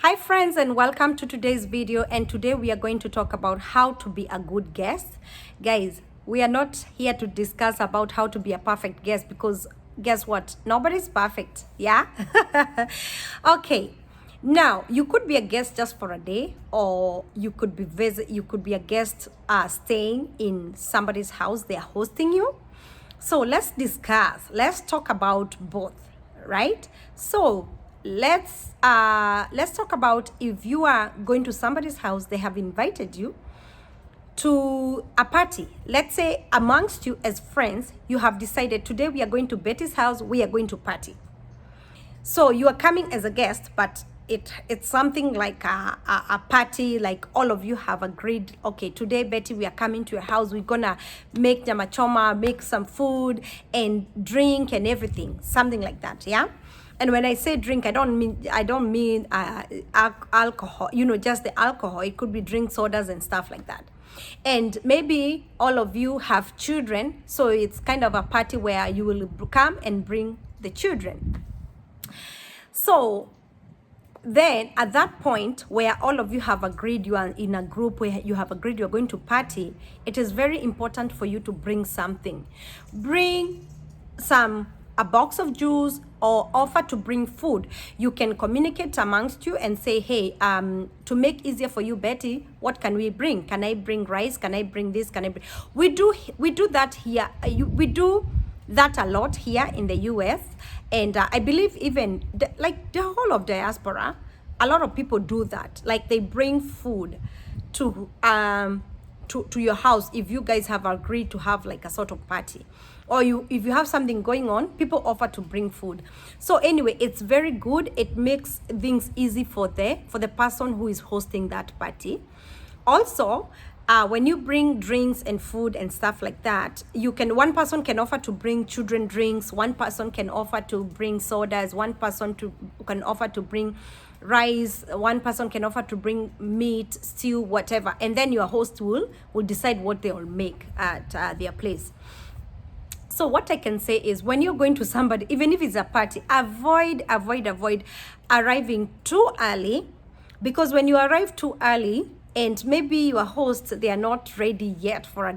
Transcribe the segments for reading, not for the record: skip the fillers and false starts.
Hi friends, and welcome to today's video. And today we are going to talk about how to be a good guest. Guys, we are not here to discuss about how to be a perfect guest, because guess what, nobody's perfect. Yeah. Okay, now you could be a guest just for a day, or you could be a guest staying in somebody's house. They are hosting you. So let's talk about both, right? So let's talk about, if you are going to somebody's house, they have invited you to a party. Let's say amongst you as friends, you have decided today we are going to Betty's house, we are going to party. So you are coming as a guest, but it's something like a party, like all of you have agreed, okay, today, Betty, we are coming to your house, we're gonna make nyama choma, make some food and drink and everything, something like that. Yeah. And when I say drink, I don't mean alcohol, just the alcohol. It could be drink, sodas and stuff like that. And maybe all of you have children, so it's kind of a party where you will come and bring the children. So then at that point where all of you have agreed, you are in a group where you have agreed you're going to party, it is very important for you to bring something. Bring a box of juice, or offer to bring food. You can communicate amongst you and say, hey, to make easier for you, Betty, what can we bring? Can I bring rice? Can I bring this? Can I bring? We do that here. We do that a lot here in the US, and I believe even like the whole of diaspora, a lot of people do that. Like they bring food to your house if you guys have agreed to have like a sort of party, or if you have something going on, people offer to bring food. So anyway, it's very good. It makes things easy for the person who is hosting that party. Also, when you bring drinks and food and stuff like that, one person can offer to bring children drinks, one person can offer to bring sodas, one person can offer to bring rice, one person can offer to bring meat, stew, whatever, and then your host will decide what they will make at their place. So what I can say is, when you're going to somebody, even if it's a party, avoid arriving too early, because when you arrive too early and maybe your hosts, they are not ready yet for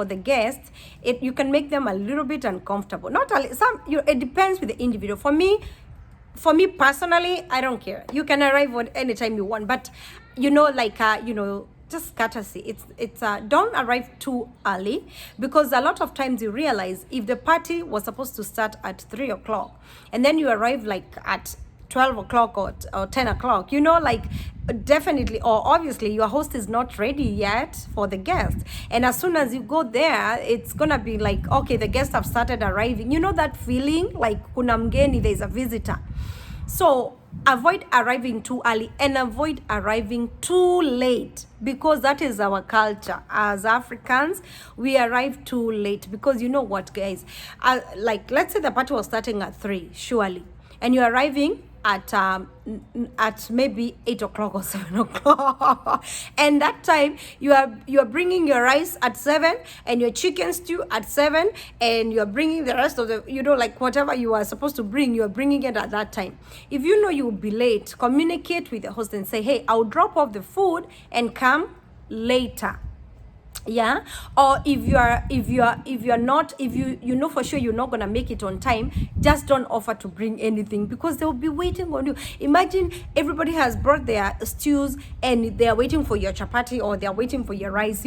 the guests, you can make them a little bit uncomfortable. Not a, some you It depends with the individual. For me personally, I don't care. You can arrive at any time you want, but just courtesy. It's don't arrive too early, because a lot of times you realize, if the party was supposed to start at 3 o'clock and then you arrive like at 12 o'clock or 10 o'clock, definitely, or obviously your host is not ready yet for the guest. And as soon as you go there, it's gonna be like, okay, the guests have started arriving. You know that feeling like kuna mgeni, there's a visitor. So avoid arriving too early and avoid arriving too late, because that is our culture. As Africans, we arrive too late, because you know what, guys, like let's say the party was starting at 3, surely, and you're arriving at maybe 8 o'clock or 7 o'clock, and that time you are bringing your rice at 7 and your chicken stew at 7, and you're bringing the rest of the, like whatever you are supposed to bring, you're bringing it at that time. If you know you will be late, communicate with the host and say, hey, I'll drop off the food and come later. Yeah. Or if you know for sure you're not gonna make it on time, just don't offer to bring anything, because they'll be waiting on you. Imagine everybody has brought their stews and they are waiting for your chapati, or they are waiting for your rice.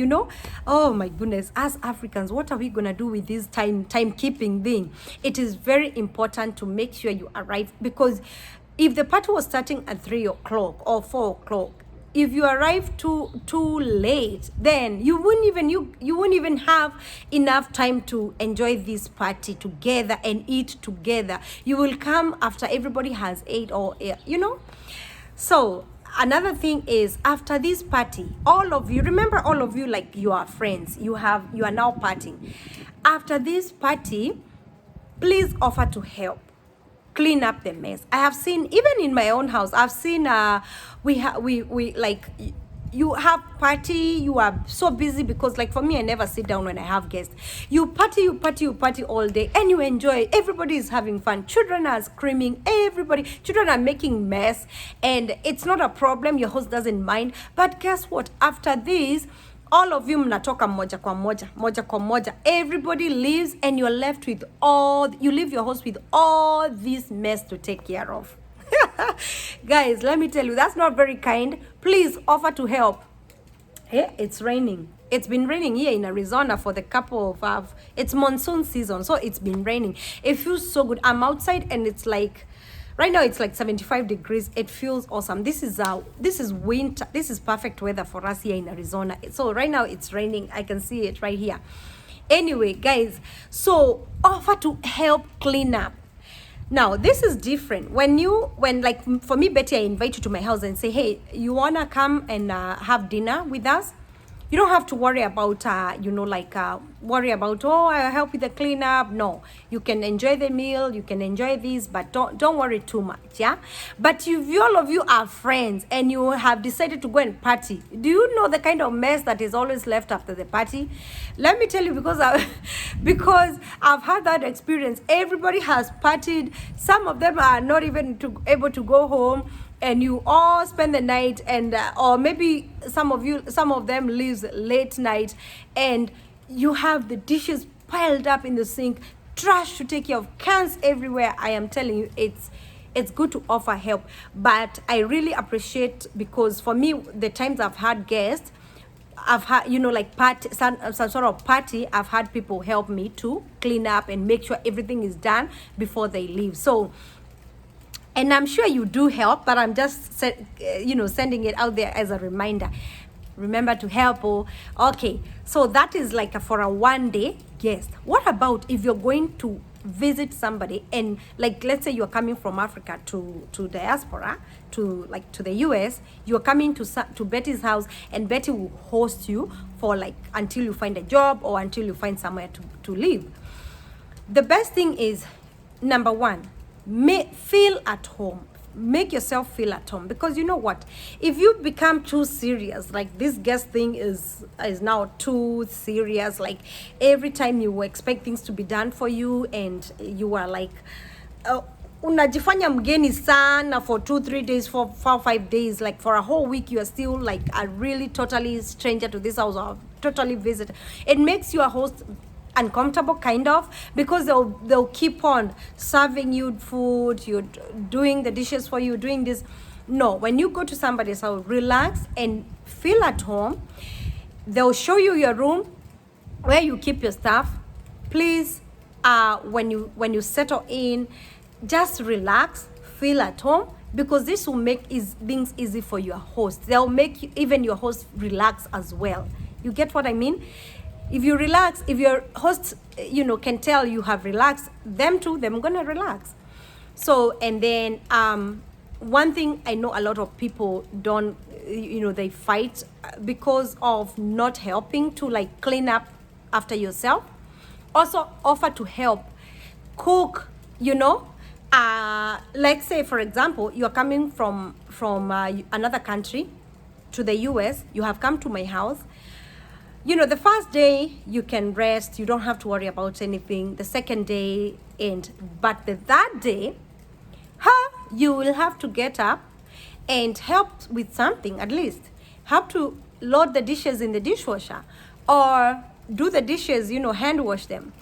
Oh my goodness, as Africans, what are we gonna do with this timekeeping thing? It is very important to make sure you arrive, because if the party was starting at 3 o'clock or 4 o'clock, if you arrive too late, then you won't even have enough time to enjoy this party together and eat together. You will come after everybody has ate, or So another thing is, after this party, all of you, like you are friends, you are now partying. After this party, please offer to help clean up the mess. I have seen, even in my own house, I've seen we like you have party, you are so busy, because like for me, I never sit down when I have guests. You party all day, and you enjoy. Everybody is having fun. Children are screaming, children are making mess, and it's not a problem. Your host doesn't mind. But guess what? After this, all of you mnatoka moja kwa moja. Everybody leaves, and you're left with you leave your host with all this mess to take care of. Guys, let me tell you, that's not very kind. Please offer to help. Hey, it's raining. It's been raining here in Arizona for the couple of it's monsoon season, so it's been raining. It feels so good. I'm outside, and it's like right now it's like 75 degrees. It feels awesome. This is winter. This is perfect weather for us here in Arizona. So right now it's raining. I can see it right here. Anyway, guys, so offer to help clean up. Now, this is different. When like for me, Betty, I invite you to my house and say, hey, you wanna come and have dinner with us? You don't have to worry about, worry about, oh, I'll help with the cleanup. No, you can enjoy the meal, you can enjoy this, but don't worry too much, yeah? But if all of you are friends and you have decided to go and party, do you know the kind of mess that is always left after the party? Let me tell you, because I've had that experience. Everybody has partied. Some of them are not even able to go home, and you all spend the night, and or maybe some of them leaves late night, and you have the dishes piled up in the sink, trash to take care of, cans everywhere. I am telling you, it's good to offer help. But I really appreciate, because for me, the times I've had guests, I've had, like some sort of party, I've had people help me to clean up and make sure everything is done before they leave. So, and I'm sure you do help, but I'm just sending it out there as a reminder. Remember to help. Okay, so that is like for a one-day guest. What about if you're going to visit somebody, and like let's say you're coming from Africa to diaspora, to the US, you're coming to Betty's house, and Betty will host you for like until you find a job or until you find somewhere to live. The best thing is, number one, feel at home. Make yourself feel at home, because you know what, if you become too serious, like this guest thing is now too serious, like every time you expect things to be done for you, and you are like unajifanya mgeni sana for 2-3 days, 4-5 days, like for a whole week you are still like a really totally stranger to this house, or totally visitor. It makes your host uncomfortable, kind of, because they'll keep on serving you food, you're doing the dishes for you, doing this. No, when you go to somebody's house, relax and feel at home. They'll show you your room where you keep your stuff. Please, when you settle in, just relax, feel at home, because this will make things easy for your host. They'll make even your host relax as well. You get what I mean? If you relax, if your host, can tell you have relaxed, them too, they're gonna relax. So, and then one thing I know a lot of people don't, they fight because of not helping to like clean up after yourself. Also, offer to help cook. Like say for example, you're coming from another country to the US. You have come to my house. The first day you can rest, you don't have to worry about anything. The second day, but the third day, you will have to get up and help with something, at least. Help to load the dishes in the dishwasher, or do the dishes, hand wash them.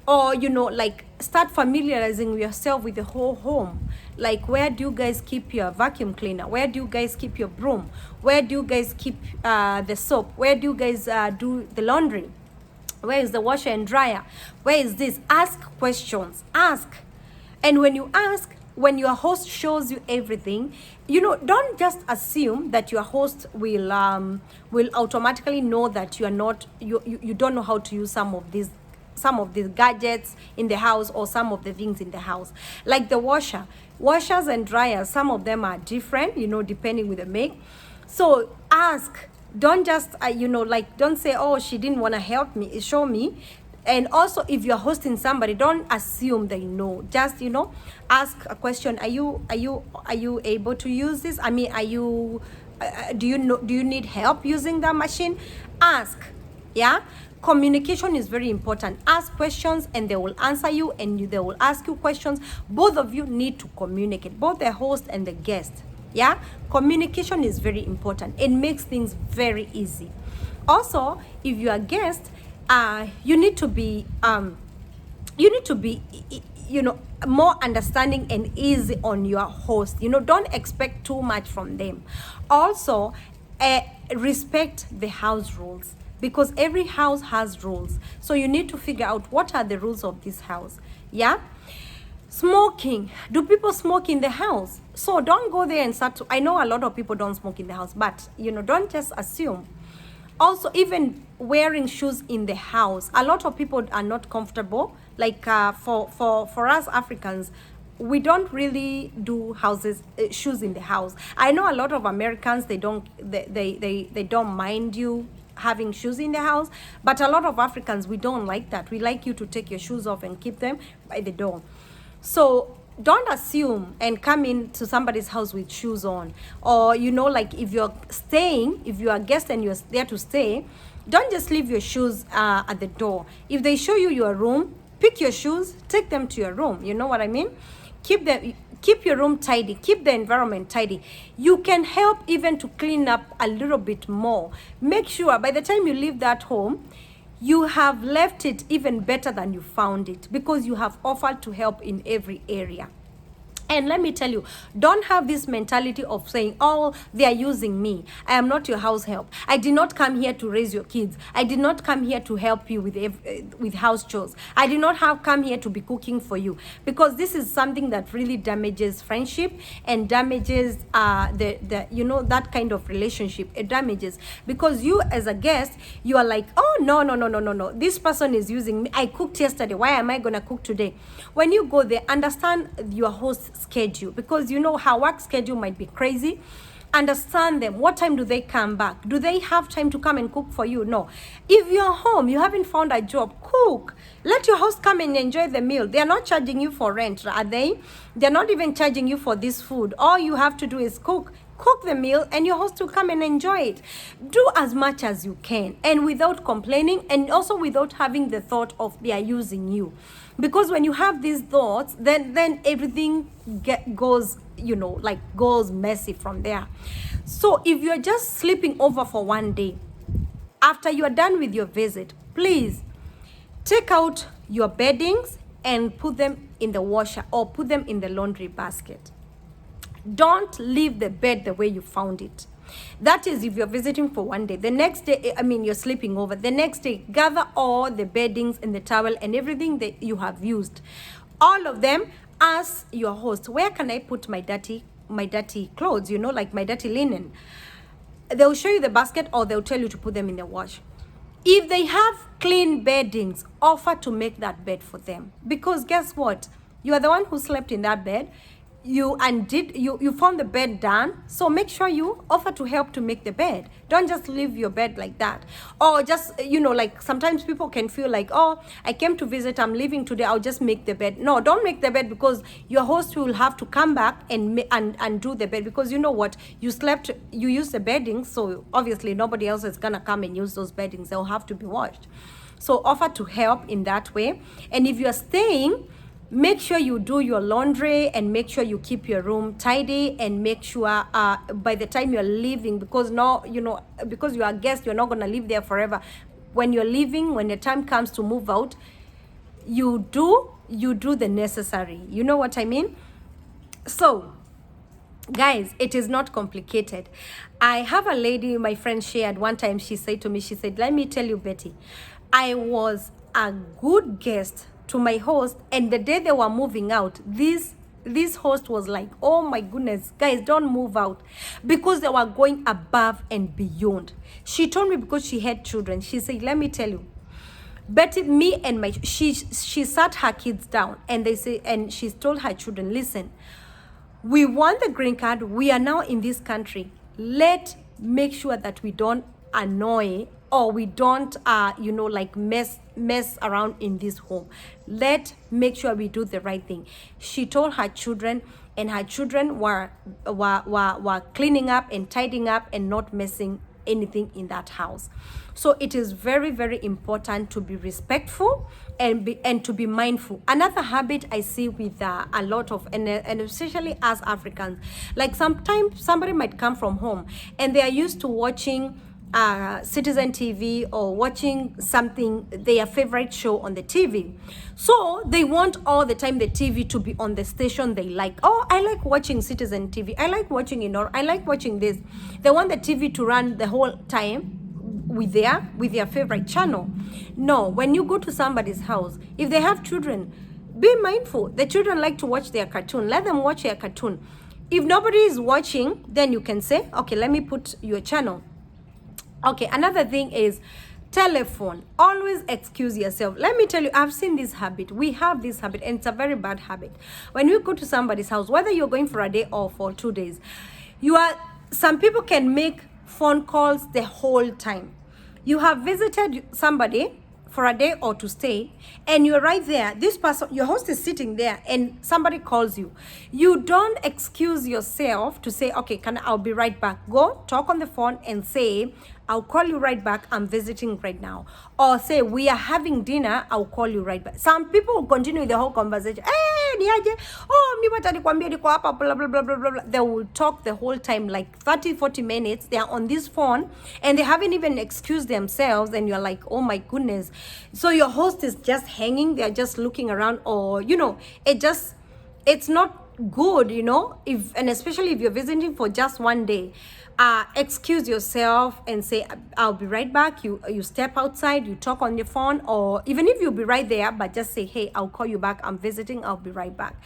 Or, like start familiarizing yourself with the whole home. Like, where do you guys keep your vacuum cleaner? Where do you guys keep your broom? Where do you guys keep the soap? Where do you guys do the laundry? Where is the washer and dryer? Where is this? Ask questions. Ask. And when you ask, when your host shows you everything, don't just assume that your host will automatically know that you don't know how to use some of these gadgets in the house, or some of the things in the house, like the washers and dryers. Some of them are different, depending with the make. So ask. Don't just don't say, oh, she didn't want to help me, show me. And also, if you're hosting somebody, don't assume they know. Just ask a question. Are you able to use this? I mean, are you do you need help using that machine? Ask. Yeah, communication is very important. Ask questions and they will answer you, and they will ask you questions. Both of you need to communicate, both the host and the guest. Yeah, communication is very important. It makes things very easy. Also, if you are a guest, you need to be more understanding and easy on your host. Don't expect too much from them. Also, respect the house rules, because every house has rules. So you need to figure out what are the rules of this house. Yeah. Smoking. Do people smoke in the house? So don't go there and start to, I know a lot of people don't smoke in the house, but don't just assume. Also, even wearing shoes in the house, a lot of people are not comfortable. Like for us Africans, we don't really do shoes in the house. I know a lot of Americans, they don't mind you having shoes in the house, but a lot of Africans, we don't like that. We like you to take your shoes off and keep them by the door. So don't assume and come into somebody's house with shoes on. Or like if you are a guest and you're there to stay, don't just leave your shoes at the door. If they show you your room, pick your shoes, take them to your room. You know what I mean? Keep your room tidy, keep the environment tidy. You can help even to clean up a little bit more. Make sure by the time you leave that home, you have left it even better than you found it, because you have offered to help in every area. And let me tell you, don't have this mentality of saying, oh, they are using me. I am not your house help. I did not come here to raise your kids. I did not come here to help you with house chores. I did not come here to be cooking for you. Because this is something that really damages friendship and damages that kind of relationship. It damages, because you as a guest, you are like, oh, no. This person is using me. I cooked yesterday. Why am I going to cook today? When you go there, understand your host's schedule, because her work schedule might be crazy. Understand them. What time do they come back? Do they have time to come and cook for you? No. If you're home, you haven't found a job, cook. Let your host come and enjoy the meal. They're not charging you for rent, are they? They're not even charging you for this food. All you have to do is cook the meal, and your host will come and enjoy it. Do as much as you can, and without complaining, and also without having the thought of they are using you. Because when you have these thoughts, then everything goes messy from there. So if you're just sleeping over for one day, after you are done with your visit, please take out your beddings and put them in the washer or put them in the laundry basket. Don't leave the bed the way you found it. That is if you're visiting for one day. The next day, you're sleeping over. The next day, gather all the beddings and the towel and everything that you have used. All of them. Ask your host, where can I put my dirty clothes, like my dirty linen? They'll show you the basket, or they'll tell you to put them in the wash. If they have clean beddings, offer to make that bed for them. Because guess what? You are the one who slept in that bed. You found the bed done, so make sure you offer to help to make the bed. Don't just leave your bed like that. Or just like sometimes people can feel like, oh, I came to visit, I'm leaving today, I'll just make the bed. No, don't make the bed, because your host will have to come back and do the bed, because you know what, you used the bedding, so obviously nobody else is gonna come and use those beddings. They'll have to be washed. So offer to help in that way. And if you're staying, make sure you do your laundry, and make sure you keep your room tidy, and make sure by the time you're leaving, because because you are a guest, you're not going to live there forever. When you're leaving, when the time comes to move out, you do the necessary. You know what I mean? So guys, it is not complicated. I have a lady, my friend shared one time, she said to me, let me tell you, Betty, I was a good guest to my host, and the day they were moving out, this host was like, oh my goodness, guys, don't move out, because they were going above and beyond. She told me, because she had children, she said, let me tell you, Betty, me and she sat her kids down, and she told her children, listen, we won the green card, we are now in this country, make sure that we don't annoy, or we don't mess around in this home. Make sure we do the right thing. She told her children, and her children were cleaning up and tidying up and not messing anything in that house. So it is very, very important to be respectful and to be mindful. Another habit I see with a lot of, and especially as Africans, like sometimes somebody might come from home and they are used to watching Citizen TV or watching something, their favorite show on the TV. So they want all the time the TV to be on the station they like. Oh, I like watching Citizen TV. I like watching, I like watching this. They want the TV to run the whole time with their favorite channel. No, when you go to somebody's house, if they have children, be mindful. The children like to watch their cartoon. Let them watch their cartoon. If nobody is watching, then you can say, okay, let me put your channel. Okay, another thing is telephone. Always excuse yourself. Let me tell you, I've seen this habit. We have this habit, and it's a very bad habit. When you go to somebody's house, whether you're going for a day or for 2 days, some people can make phone calls the whole time. You have visited somebody for a day or to stay, and you're right there. This person, your host, is sitting there, and somebody calls you. You don't excuse yourself to say, okay, I'll be right back. Go talk on the phone and say, I'll call you right back. I'm visiting right now. Or say, we are having dinner. I'll call you right back. Some people will continue the whole conversation. Niaje? Oh, mi wata nikwambia niko hapa, blah, blah, blah, blah, blah. They will talk the whole time, like 30, 40 minutes. They are on this phone and they haven't even excused themselves. And you're like, oh my goodness. So your host is just hanging. They're just looking around, or, it's not good, and especially if you're visiting for just one day. Excuse yourself and say, I'll be right back. You step outside, you talk on your phone, or even if you'll be right there, but just say, hey, I'll call you back. I'm visiting. I'll be right back.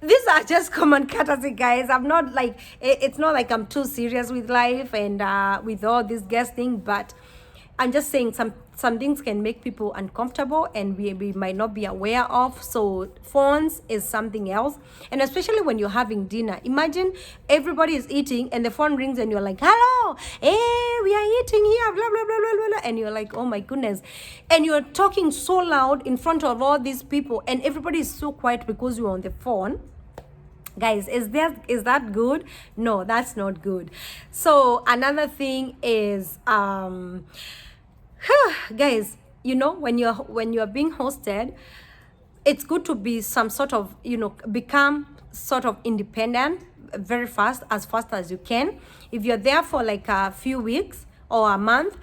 These are just common courtesy, guys. I'm not like, it's not like I'm too serious with life and with all this guesting, but I'm just saying some things can make people uncomfortable and we might not be aware of. So phones is something else. And especially when you're having dinner. Imagine everybody is eating and the phone rings and you're like, hello, hey, we are eating here, blah, blah, blah, blah, blah. And you're like, oh my goodness. And you're talking so loud in front of all these people and everybody is so quiet because you're on the phone. Guys, is that good? No, that's not good. So another thing is guys, when you're being hosted, it's good to be some sort of, become sort of independent very fast as you can. If you're there for like a few weeks or a month,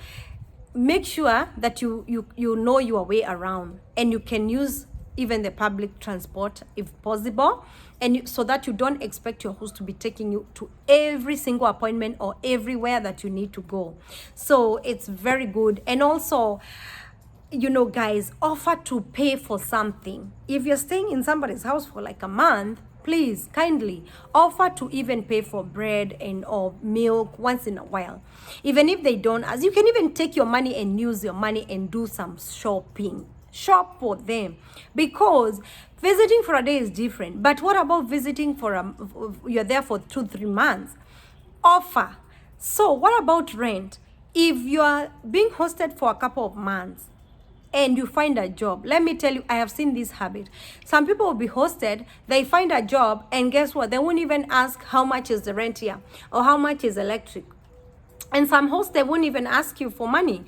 make sure that you know your way around and you can use even the public transport if possible, and so that you don't expect your host to be taking you to every single appointment or everywhere that you need to go. So it's very good. And also, guys, offer to pay for something. If you're staying in somebody's house for like a month, please kindly offer to even pay for bread or milk once in a while. Even if they don't, as you can even take your money and use your money and do some shopping. Shop for them, because visiting for a day is different. But what about visiting you're there for 2-3 months? Offer. So what about rent? If you are being hosted for a couple of months and you find a job, let me tell you, I have seen this habit. Some people will be hosted, they find a job, and guess what? They won't even ask how much is the rent here or how much is electric. And some hosts, they won't even ask you for money,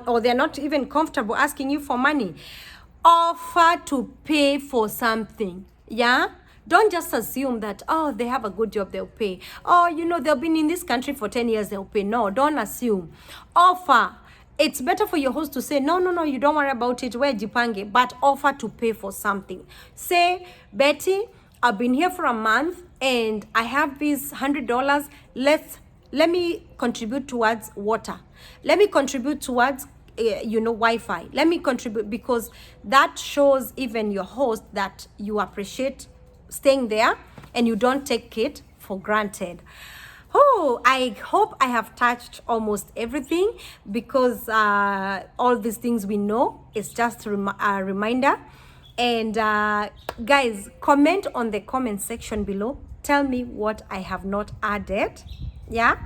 or they're not even comfortable asking you for money. Offer to pay for something, yeah? Don't just assume that, oh, they have a good job, they'll pay. Oh, they've been in this country for 10 years, they'll pay. No, don't assume. Offer. It's better for your host to say, no, you don't worry about it, we're jipange, but offer to pay for something. Say, Betty, I've been here for a month and I have these $100. Let me contribute towards water. Let me contribute towards, Wi-Fi. Let me contribute, because that shows even your host that you appreciate staying there and you don't take it for granted. Oh, I hope I have touched almost everything, because all these things we know is just a reminder. And guys, comment on the comment section below. Tell me what I have not added. Yeah,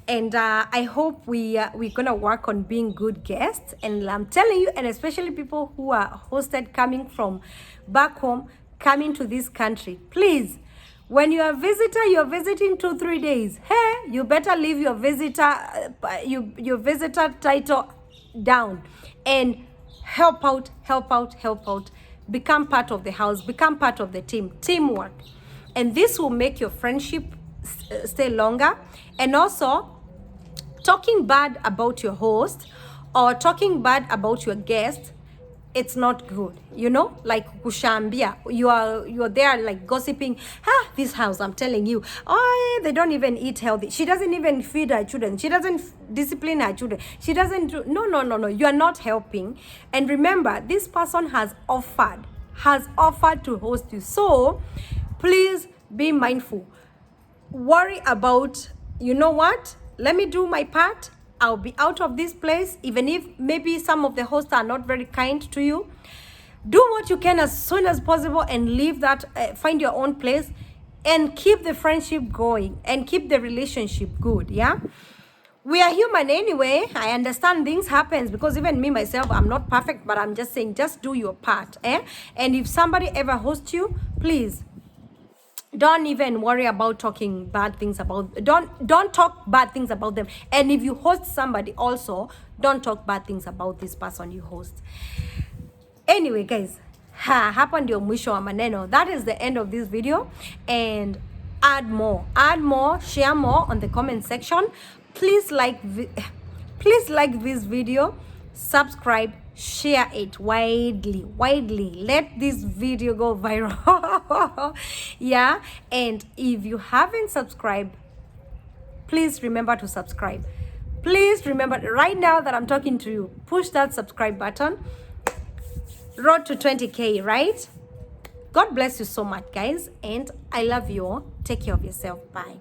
and I hope we're gonna work on being good guests. And I'm telling you, and especially people who are hosted coming from back home, coming to this country, please When you're a visitor, you're visiting 2-3 days. Hey, you better leave your visitor, your visitor title down and help out, help out, help out. Become part of the house, become part of the team, teamwork. And this will make your friendship stay longer. And also, talking bad about your host or talking bad about your guest, it's not good, you know, like kushambia. You're there like gossiping. This house, I'm telling you, oh, they don't even eat healthy. She doesn't even feed her children. She doesn't discipline her children. She doesn't do, no. You are not helping. And remember, this person has offered to host you. So please be mindful. Worry about, you know what? Let me do my part. I'll be out of this place, even if maybe some of the hosts are not very kind to you. Do what you can as soon as possible and leave that, find your own place and keep the friendship going and keep the relationship good, yeah? We are human anyway. I understand things happens because even me myself, I'm not perfect, but I'm just saying, just do your part, eh? And if somebody ever hosts you, please, don't even worry about talking bad things about, don't talk bad things about them. And if you host somebody also, don't talk bad things about this person you host. Anyway guys, hapa ndio mwisho wa maneno. That is the end of this video. And add more, share more on the comment section. Please like this video, subscribe, share it widely. Let this video go viral. Yeah, and if you haven't subscribed, please remember to subscribe. Please remember right now that I'm talking to you, push that subscribe button. Road to 20K, right? God bless you so much, guys, and I love you all. Take care of yourself. Bye.